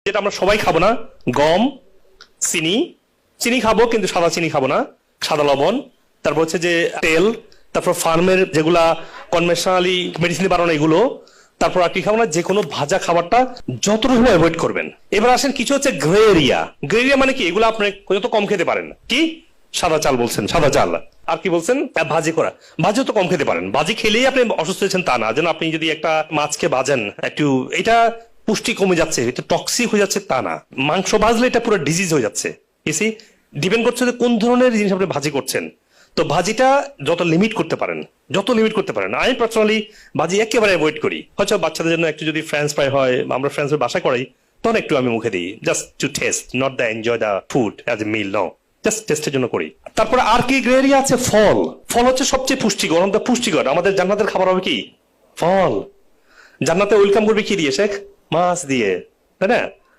যেটা আমরা সবাই খাবো না, গম, চিনি। চিনি খাবো কিন্তু সাদা চিনি খাবো না, সাদা লবণ। তারপর হচ্ছে যে তেল, তারপর ফার্মের যেগুলা কনভেনশনালি মেডিসিন বানানো এগুলো। তারপর আর কি খাবো না, যে কোনো ভাজা খাবারটা যতটুকু অ্যাভয়েড করবেন। এবার আসেন কিছু হচ্ছে গ্রে এরিয়া। গ্রে এরিয়া মানে কি? এগুলো আপনি যত কম খেতে পারেন। কি? সাদা চাল বলছেন, সাদা চাল। আর কি বলছেন? ভাজি করা। ভাজিও তো কম খেতে পারেন। ভাজি খেলেই আপনি অসুস্থ হয়েছেন তা না। যেন আপনি যদি একটা মাছকে ভাজেন একটু, এটা পুষ্টি কমে যাচ্ছে, এটা টক্সিক হয়ে যাচ্ছে তা না। মাংস ভাজলে এটা পুরো ডিজিজ হয়ে যাচ্ছে। ইসি ডিপেন্ড করছে যে কোন ধরনের জিনিস আপনি ভাজি করছেন। তো ভাজিটা যত লিমিট করতে পারেন, যত লিমিট করতে পারেন। আমি পার্সোনালি ভাজি একেবারে অ্যাভয়েড করি। হয়তো বাচ্চাদের জন্য একটু যদি ফ্রেঞ্চ ফ্রাই হয়, আমরা ফ্রেঞ্চ ফ্রাই বাসা করাই, তখন একটু আমি মুখে দিই, just to test, not the enjoy the food as a meal, no, just টেস্টের জন্য করি। তারপরে আর কি গ্রে এরিয়া আছে? ফল। ফল হচ্ছে সবচেয়ে পুষ্টিকর, আমাদের পুষ্টিকর। আমাদের জান্নাতের খাবার হবে কি? ফল। জান্নাতে ওয়েলকাম করবে কি দিয়ে শেখ? মাছ দিয়ে, তাই না?